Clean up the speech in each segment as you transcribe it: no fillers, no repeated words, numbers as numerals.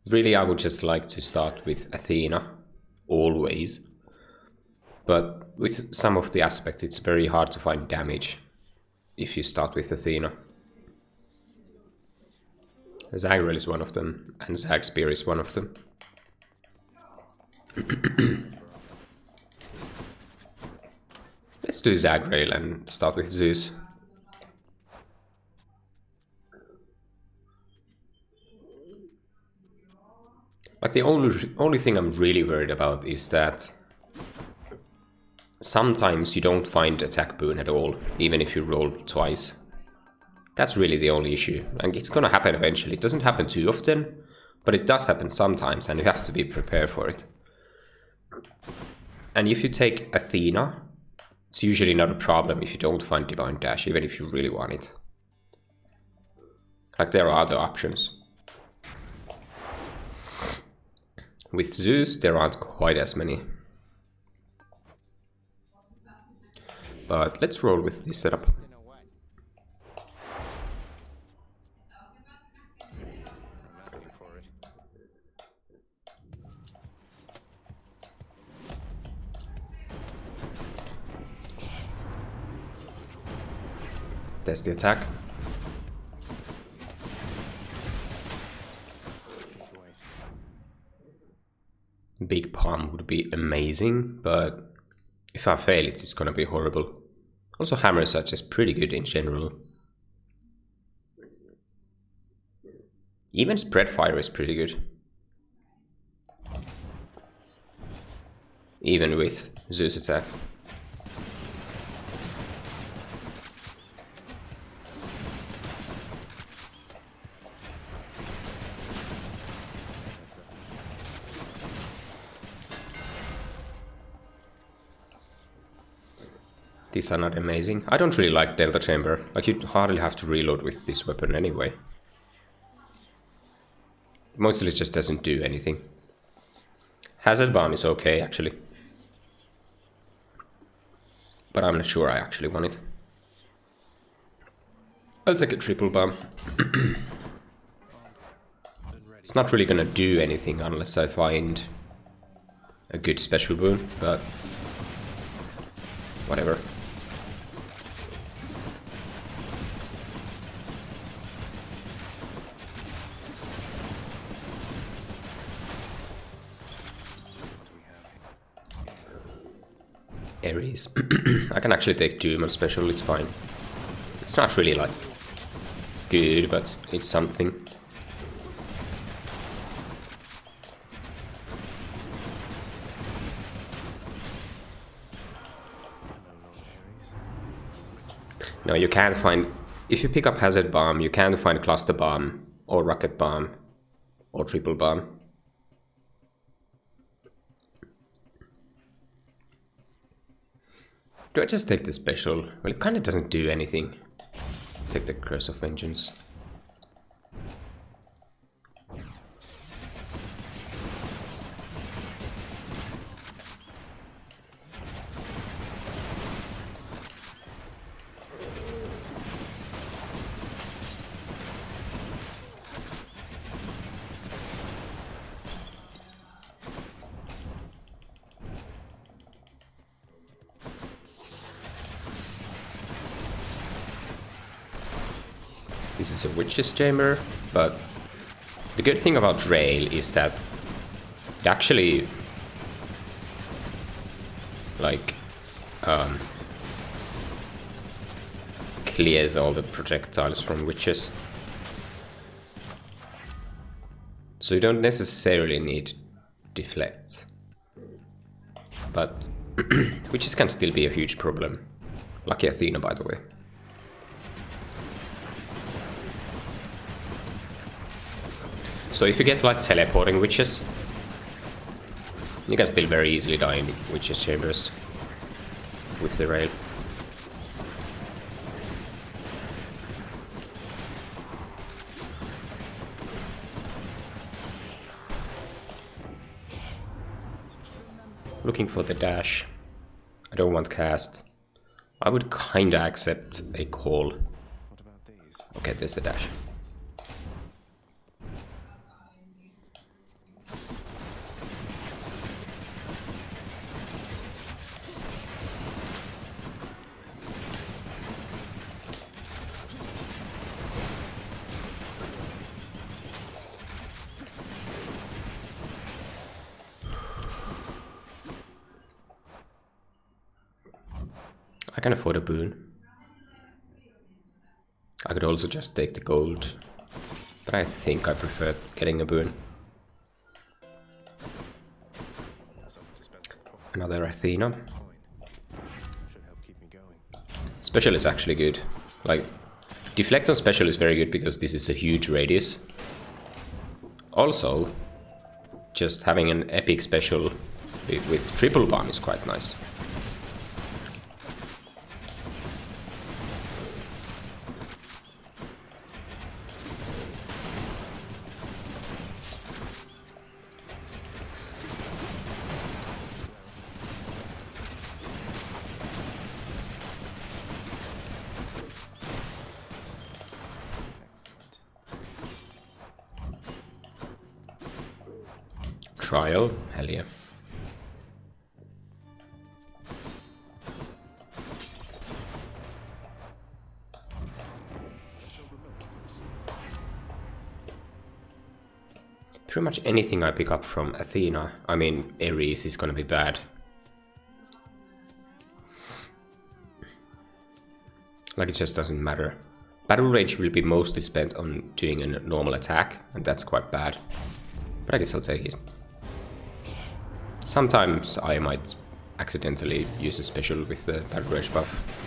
Really, I would just like to start with Athena, always. But with some of the aspects, it's very hard to find damage if you start with Athena. Zagrel is one of them, and Zagspear is one of them. Let's do Zagrael and start with Zeus. Like the only thing I'm really worried about is that sometimes you don't find attack boon at all, even if you roll twice. That's really the only issue, and it's gonna happen eventually. It doesn't happen too often, but it does happen sometimes, and you have to be prepared for it. And if you take Athena, it's usually not a problem if you don't find Divine Dash, even if you really want it. Like, there are other options. With Zeus, there aren't quite as many. But let's roll with this setup. There's the attack. Big palm would be amazing, but if I fail it, it's gonna be horrible. Also, hammer such is pretty good in general. Even spread fire is pretty good. Even with Zeus attack. These are not amazing. I don't really like Delta Chamber. Like, you hardly have to reload with this weapon anyway. Mostly it just doesn't do anything. Hazard Bomb is okay, actually. But I'm not sure I actually want it. I'll take a triple bomb. It's not really gonna do anything unless I find a good special boon, but whatever. Ares. I can actually take Doom on special, it's fine. It's not really like good, but it's something. No, you can't find... If you pick up Hazard Bomb, you can't find Cluster Bomb, or Rocket Bomb, or Triple Bomb. Do I just take the special? Well, it kind of doesn't do anything. Take the Curse of Vengeance. This is a Witch's Chamber, but the good thing about Rail is that it actually like clears all the projectiles from witches. So you don't necessarily need deflect. But witches can still be a huge problem. Lucky Athena, by the way. So if you get like teleporting witches, you can still very easily die in witches' chambers with the rail. Looking for the dash. I don't want cast. I would kinda accept a call. Okay, there's the dash. can afford a boon. I could also just take the gold, but I think I prefer getting a boon. Another Athena. Special is actually good. Like, deflect on special is very good because this is a huge radius. Also, just having an epic special with triple bomb is quite nice. Trial, hell yeah. Pretty much anything I pick up from Athena, I mean Ares, is gonna be bad. Like, it just doesn't matter. Battle Rage will be mostly spent on doing a normal attack, and that's quite bad. But I guess I'll take it. Sometimes I might accidentally use a special with the Battle Rage buff.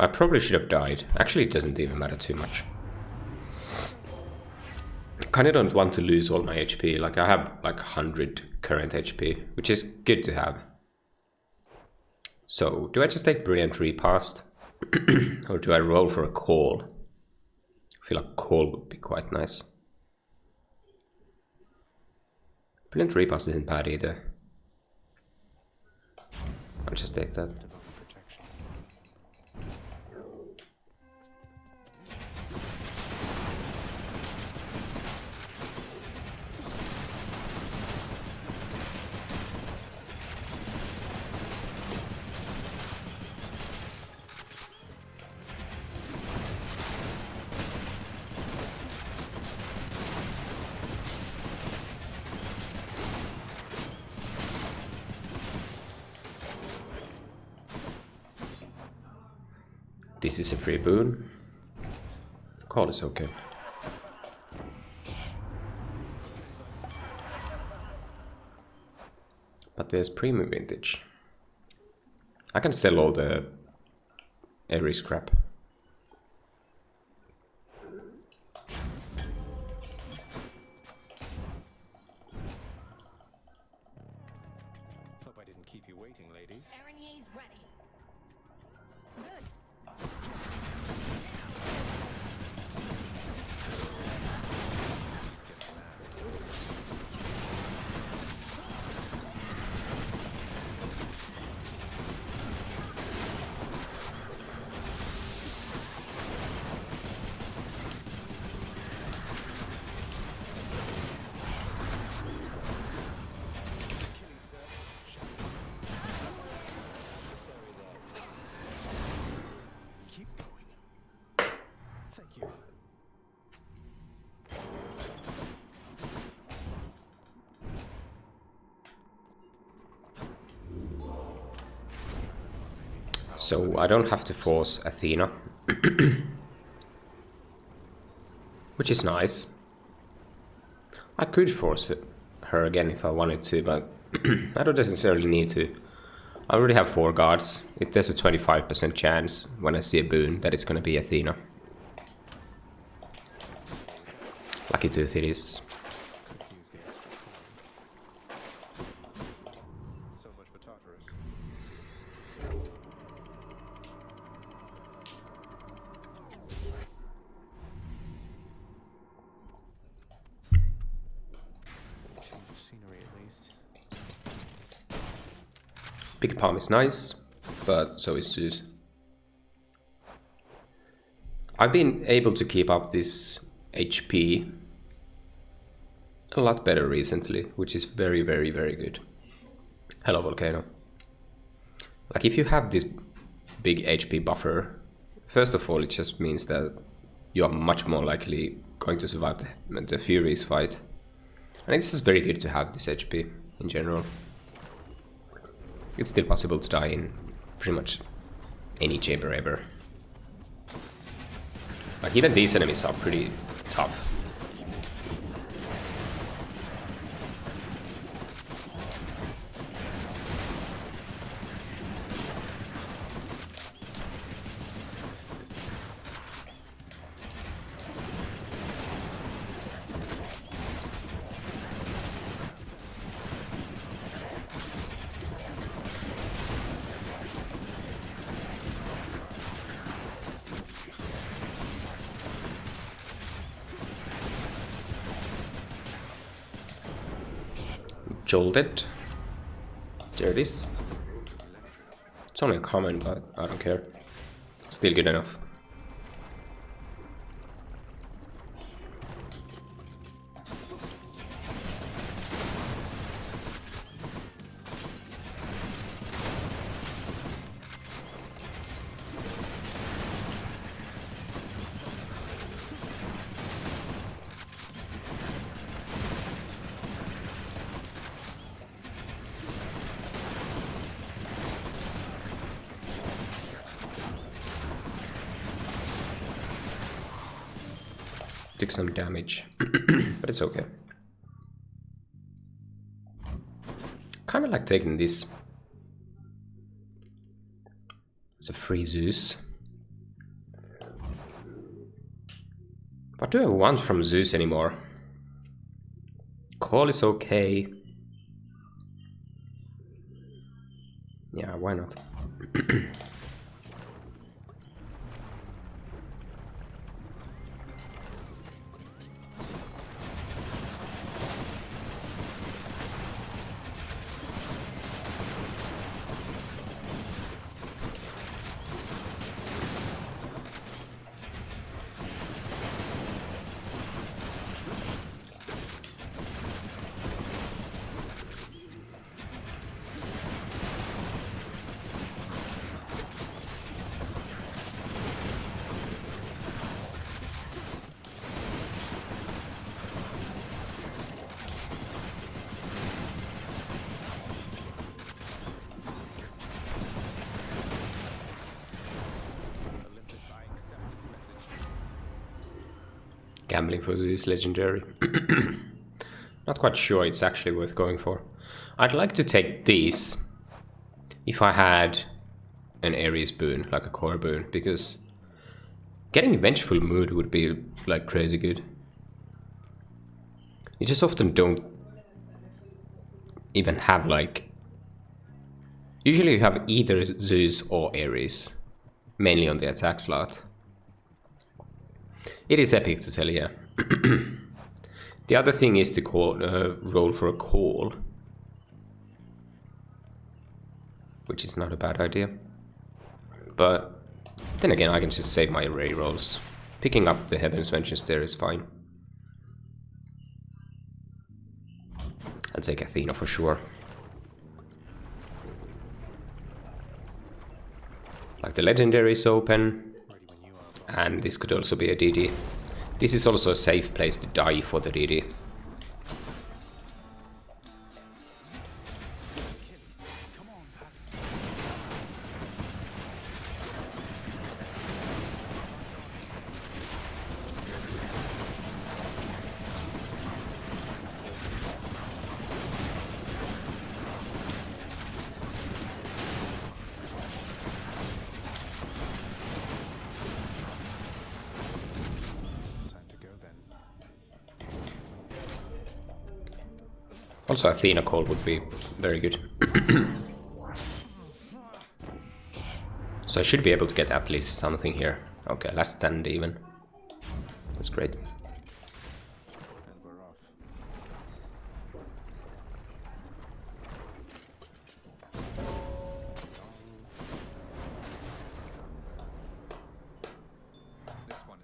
I probably should have died. Actually, it doesn't even matter too much. I kinda don't want to lose all my HP. Like, I have like 100 current HP, which is good to have. So, do I just take Brilliant Repast? Or do I roll for a call? I feel like call would be quite nice. Brilliant Repast isn't bad either. I'll just take that. This is a free boon. Call is okay. But there's premium vintage. I can sell all the Ares crap. Hope I didn't keep you waiting, ladies. Araignier's ready. Good. He's getting mad. Sorry there. Keep going. Thank you. So I don't have to force Athena. Which is nice. I could force her again if I wanted to, but I don't necessarily need to. I already have 4 guards. If there's a 25% chance when I see a boon that it's gonna be Athena. Lucky Tooth it is. Could use the extra coin. So much for Tartarus. Change of scenery at least. Big Palm is nice, but so is Zeus. I've been able to keep up this HP a lot better recently, which is very, very, very good. Hello, Volcano. Like, if you have this big HP buffer, first of all, it just means that you are much more likely going to survive the Furies fight. And it's just very good to have this HP in general. It's still possible to die in pretty much any chamber ever. Like, even these enemies are pretty tough. Jolted. There it is. It's only a comment, but I don't care. Still good enough. Took some damage, but it's okay. Kind of like taking this as a free Zeus. What do I want from Zeus anymore? Call is okay. Yeah, why not? Gambling for Zeus legendary. Not quite sure it's actually worth going for. I'd like to take these if I had an Ares boon, like a core boon, because getting Vengeful Mood would be like crazy good. You just often don't even have like... Usually you have either Zeus or Ares, mainly on the attack slot. It is epic to tell, yeah. The other thing is to roll for a call, which is not a bad idea. But then again, I can just save my ray rolls. Picking up the Heaven's Vengeance there is fine. I'll take Athena for sure. Like, the legendary is open. And this could also be a DD. This is also a safe place to die for the DD. Also, Athena Call would be very good. So I should be able to get at least something here. Okay, last stand even. That's great. And we're off. This one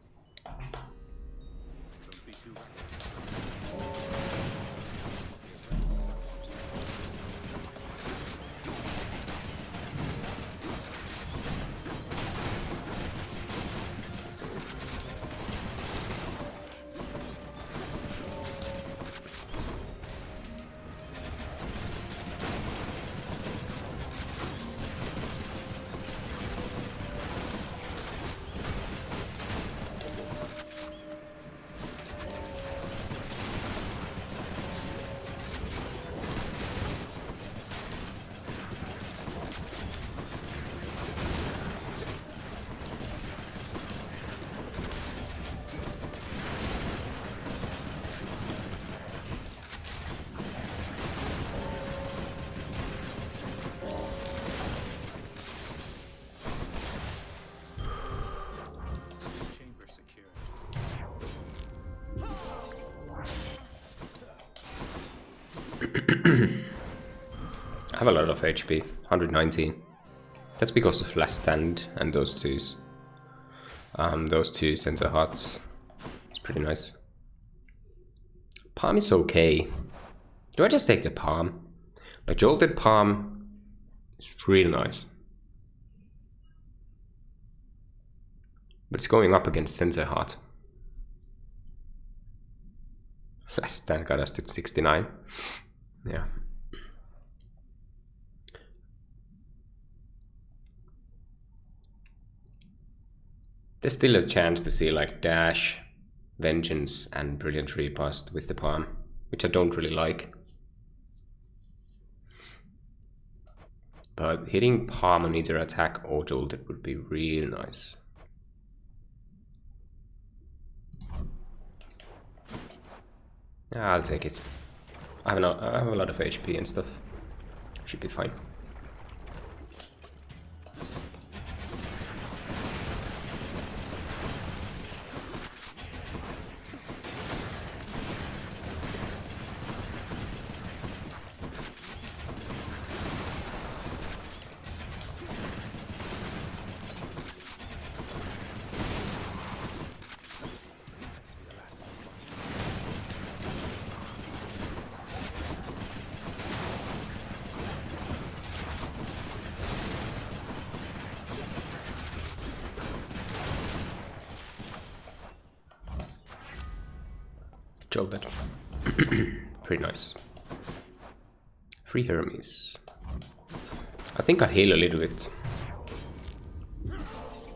I have a lot of HP, 119. That's because of last stand and those two center hearts. It's pretty nice. Palm is okay. Do I just take the palm? Like jolted palm is really nice. But it's going up against center heart. Last stand got us to 69. Yeah. There's still a chance to see like dash, vengeance, and brilliant riposte with the palm, which I don't really like. But hitting palm on either attack or jolted would be real nice. I'll take it. I have a lot of HP and stuff. Should be fine. Jolted. Pretty nice. Free Hermes. I think I'd heal a little bit.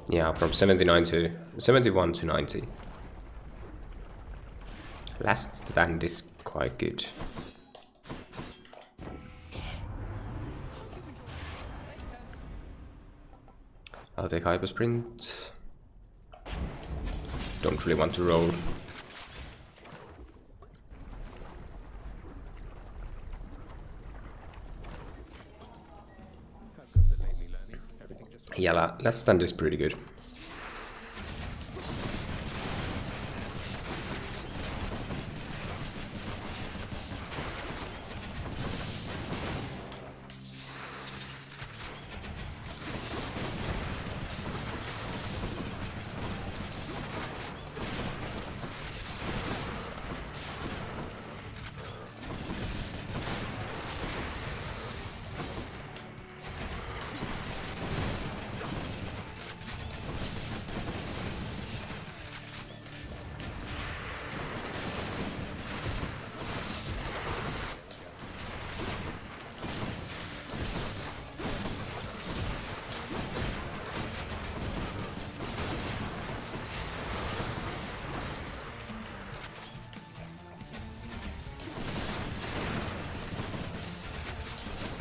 Yeah, from 71 to 90. Last stand is quite good. I'll take Hyper Sprint. Don't really want to roll. Yeah, last stand is pretty good.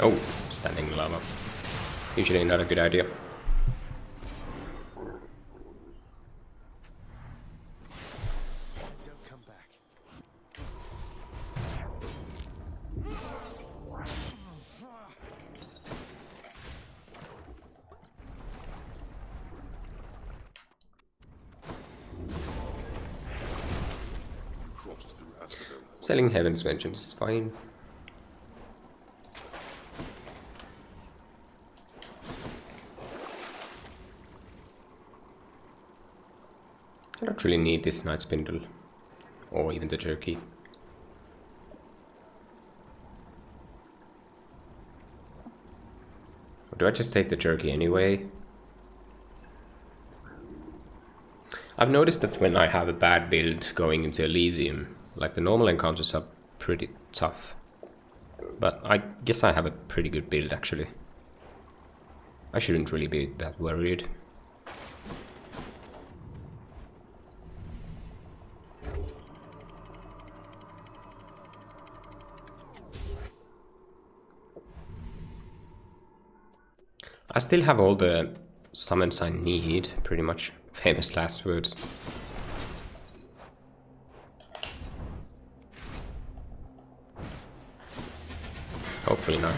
Oh, standing lava. Usually not a good idea. Don't come back. Crossed through Asphodel. Selling Heaven's Vengeance is fine. I don't really need this Night Spindle, or even the Jerky. Or do I just take the Jerky anyway? I've noticed that when I have a bad build going into Elysium, like the normal encounters are pretty tough. But I guess I have a pretty good build actually. I shouldn't really be that worried. I still have all the summons I need, pretty much. Famous last words. Hopefully not.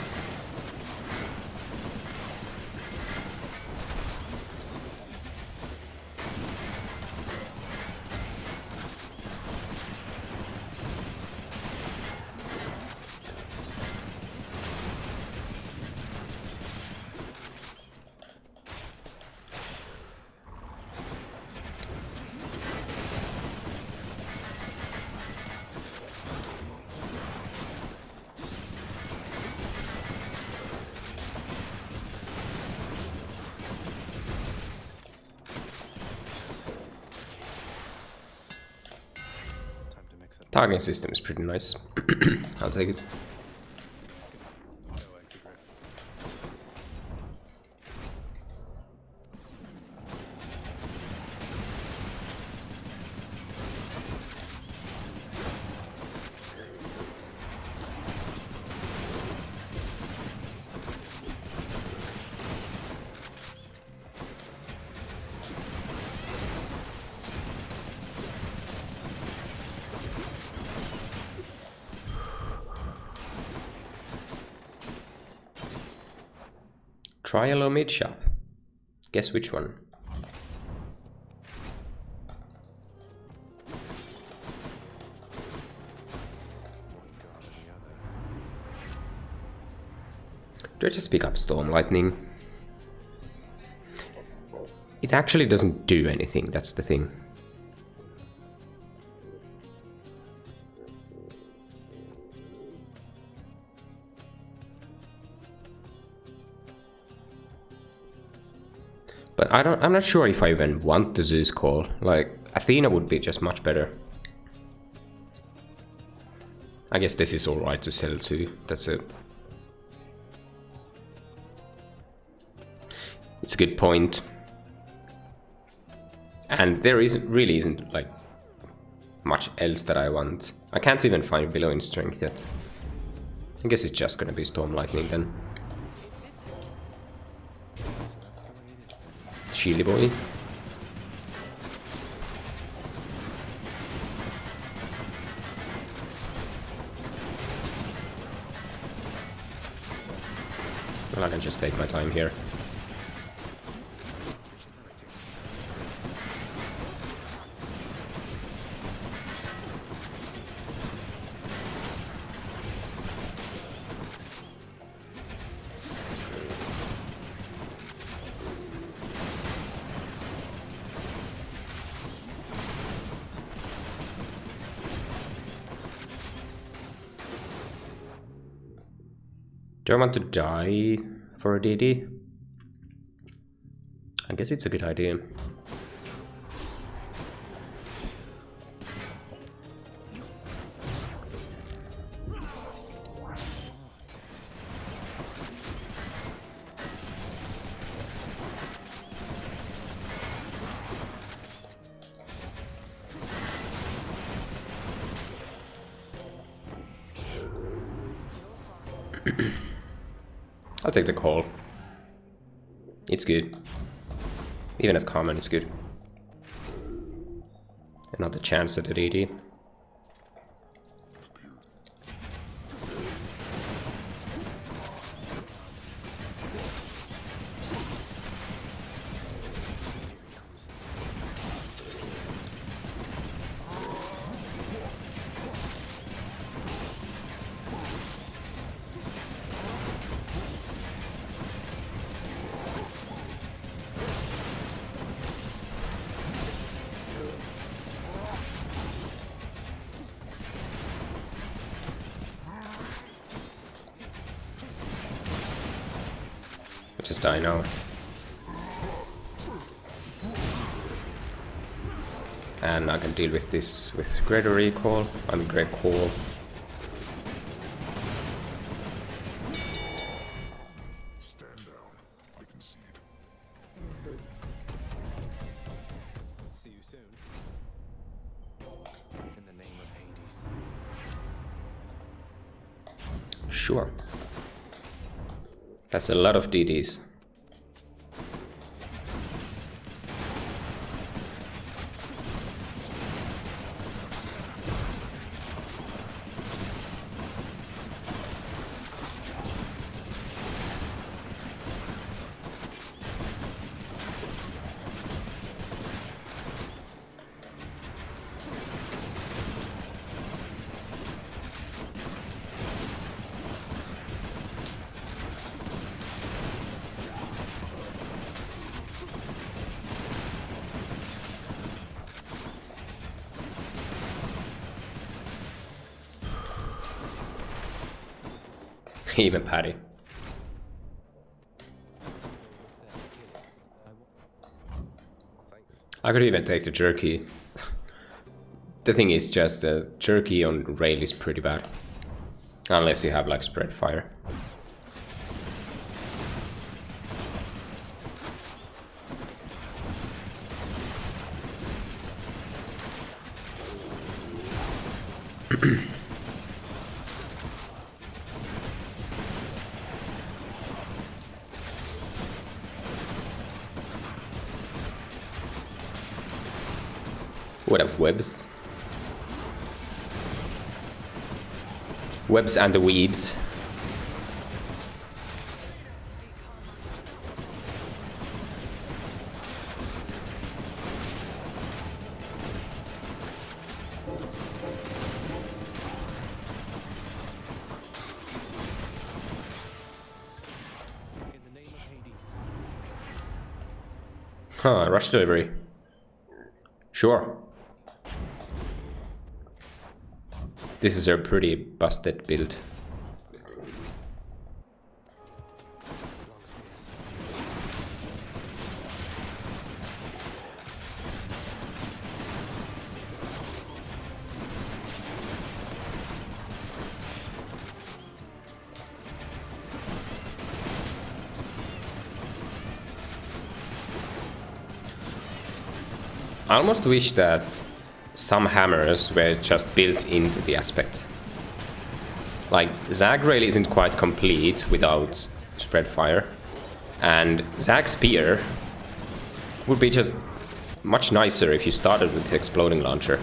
targeting system is pretty nice. I'll take it. No exit rift. Trial or mid shop? Guess which one? Do I just pick up Storm Lightning? It actually doesn't do anything, that's the thing. But I'm not sure if I even want the Zeus call. Like, Athena would be just much better. I guess this is alright to sell too, that's it. It's a good point. And there really isn't like much else that I want. I can't even find below in strength yet. I guess it's just gonna be Storm Lightning then. Shieldy boy. Well, I can just take my time here. Do I want to die for a DD? I guess it's a good idea. I'll take the call. It's good. Even at common, it's good. Another chance at the DD. Just die now. And I can deal with this with greater recall. I mean great call. Stand down. I concede. See you soon. In the name of Hades. Sure. That's a lot of DDs. Even Patty. Thanks. I could even take the jerky. The thing is just jerky on rail is pretty bad. Unless you have like spread fire. What up, webs? Webs and the weebs. In the name of Hades. Huh, rush delivery. Sure. This is a pretty busted build. I almost wish that some hammers were just built into the aspect. Like, Zag Rail isn't quite complete without spread fire, and Zag Spear would be just much nicer if you started with the exploding launcher.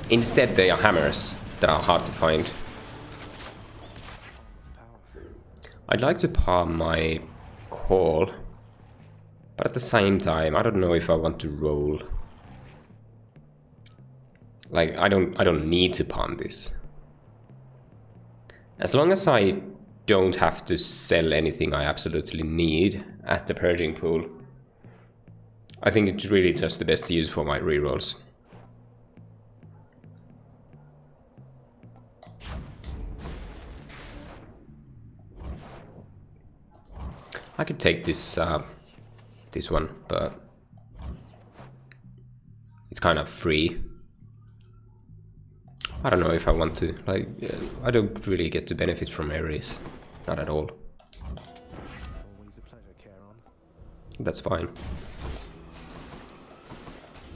Instead, they are hammers that are hard to find. I'd like to palm my call, but at the same time, I don't know if I want to roll. Like, I don't need to palm this. As long as I don't have to sell anything I absolutely need at the purging pool, I think it's really just the best use for my rerolls. I could take this this one, but it's kind of free. I don't know if I want to. Like, I don't really get to benefit from Ares, not at all. Always a pleasure, Charon. That's fine.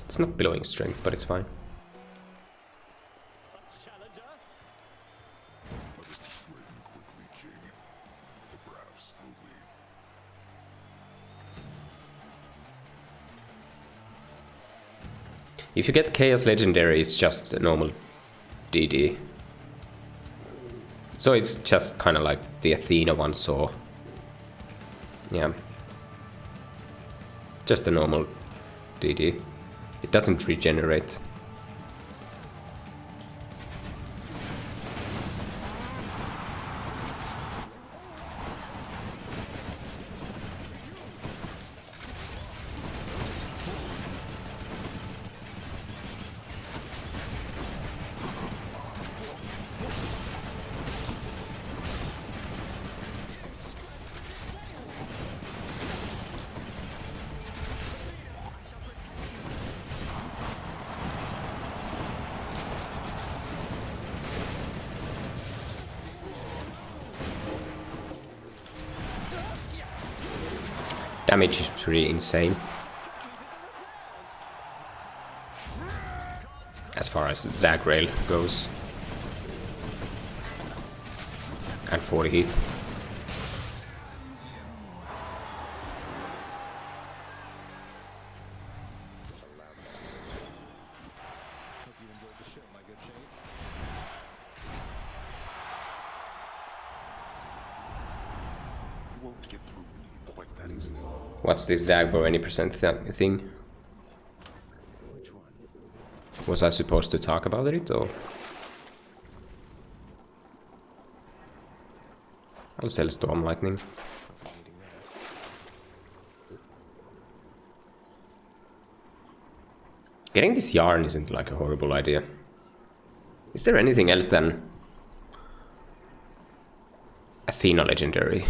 It's not billowing strength, but it's fine. Let us destroy them quickly, King. Or perhaps slowly. If you get Chaos Legendary, it's just a normal DD. So it's just kind of like the Athena one saw. Yeah. Just a normal DD. It doesn't regenerate. Damage is pretty insane. As far as Zag Rail goes. And 40 hit. Hope you enjoyed the show, my good shade. You won't get through me quite that easily. What's this Zagbo any percent thing? Which one? Was I supposed to talk about it, or? I'll sell Storm Lightning. Needing that. Getting this yarn isn't like a horrible idea. Is there anything else than Athena Legendary?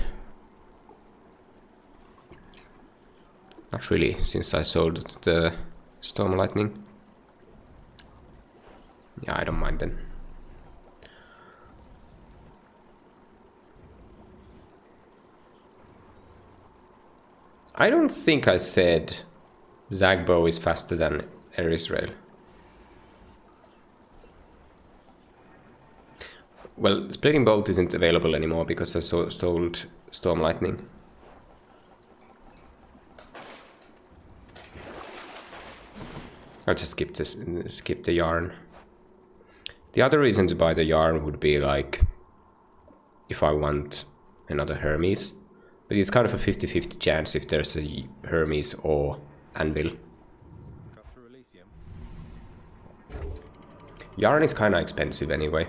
Not really, since I sold the Storm Lightning. Yeah, I don't mind then. I don't think I said Zagbo is faster than Erisrael. Well, Splitting Bolt isn't available anymore because I sold Storm Lightning. I'll just skip the yarn. The other reason to buy the yarn would be like if I want another Hermes. But it's kind of a 50-50 chance if there's a Hermes or Anvil. Cut through Elysium. Yarn is kind of expensive anyway.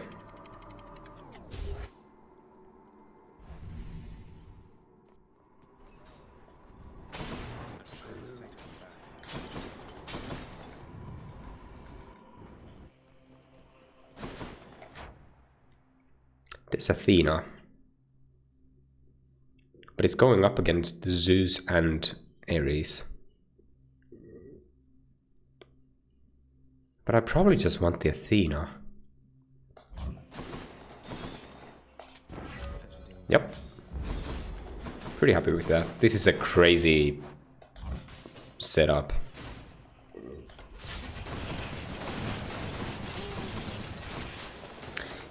There's Athena. But it's going up against Zeus and Ares. But I probably just want the Athena. Yep. Pretty happy with that. This is a crazy setup.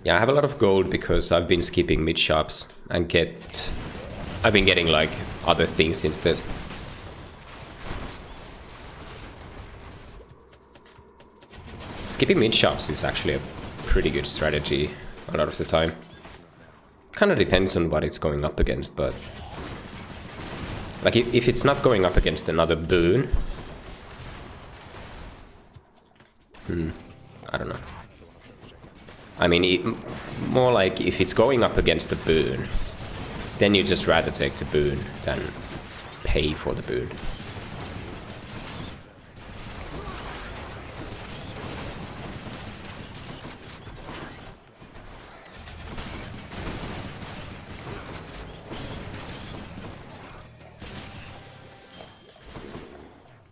Yeah, I have a lot of gold because I've been skipping mid shops and I've been getting like other things instead. Skipping mid shops is actually a pretty good strategy a lot of the time. Kind of depends on what it's going up against, but like if it's not going up against another boon, I don't know. I mean, more like if it's going up against the boon, then you just rather take the boon than pay for the boon.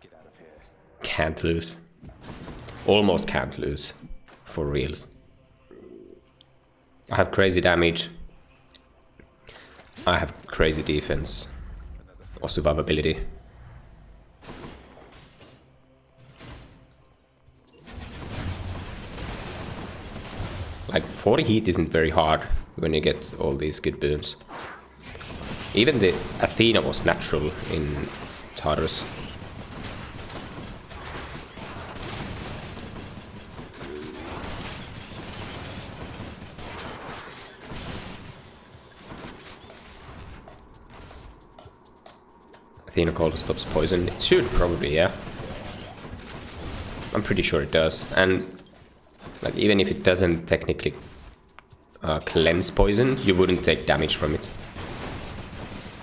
Get out of here. Can't lose. Almost can't lose. For reals. I have crazy damage. I have crazy defense. Or survivability. Like 40 heat isn't very hard when you get all these good boons. Even the Athena was natural in Tartarus. Athena Cold stops poison. It should probably, yeah. I'm pretty sure it does. And like even if it doesn't technically cleanse poison, you wouldn't take damage from it.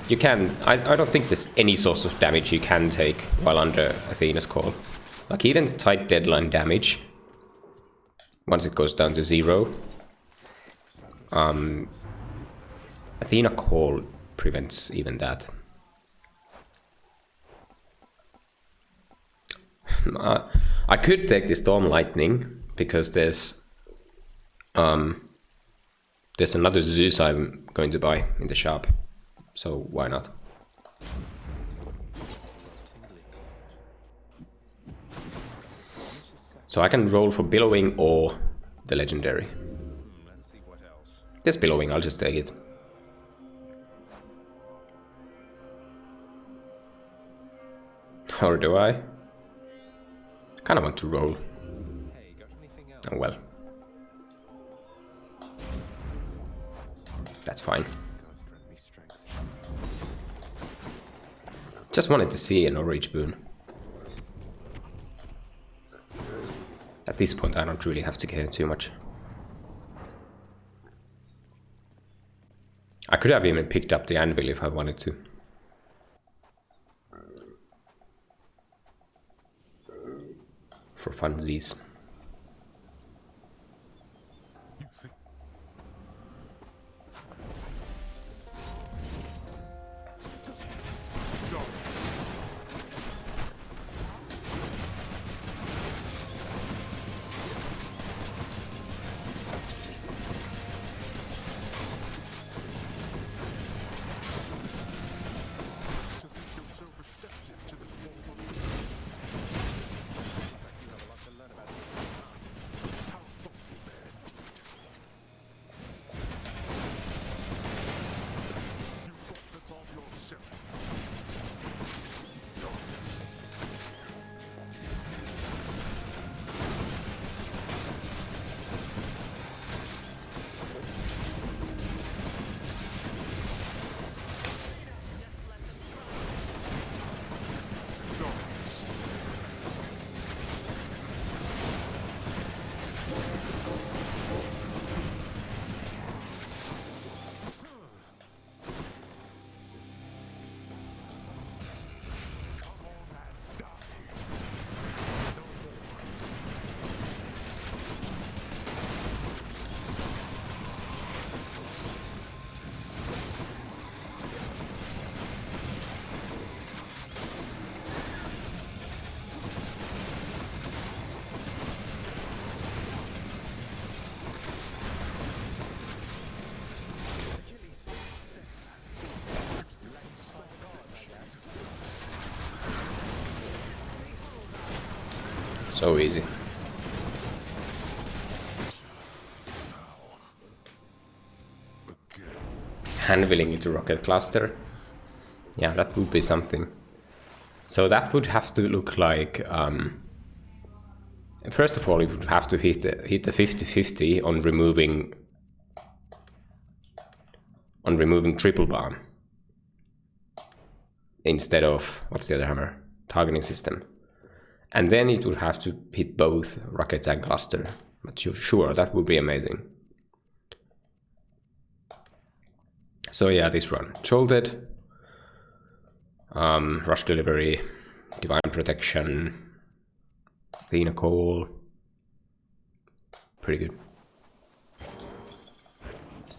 You can. I don't think there's any source of damage you can take while under Athena's Call. Like even tight deadline damage, once it goes down to 0, Athena Call prevents even that. I could take the Storm Lightning because there's another Zeus I'm going to buy in the shop, so why not? So I can roll for Billowing or the Legendary. Let's see what else. There's Billowing, I'll just take it. Or do I? Kind of want to roll. Hey, got anything else? Oh well. That's fine. Gods grant me strength. Just wanted to see an Orange Boon. At this point I don't really have to care too much. I could have even picked up the Anvil if I wanted to. For funsies. So easy. Handwheeling it to rocket cluster. Yeah, that would be something. So that would have to look like... first of all, it would have to hit the 50-50 on removing triple bomb. Instead of, what's the other hammer? Targeting system. And then it would have to hit both rockets and cluster. But sure, that would be amazing. So yeah, this run. Jolted, Rush Delivery, Divine Protection, Athena Call. Pretty good.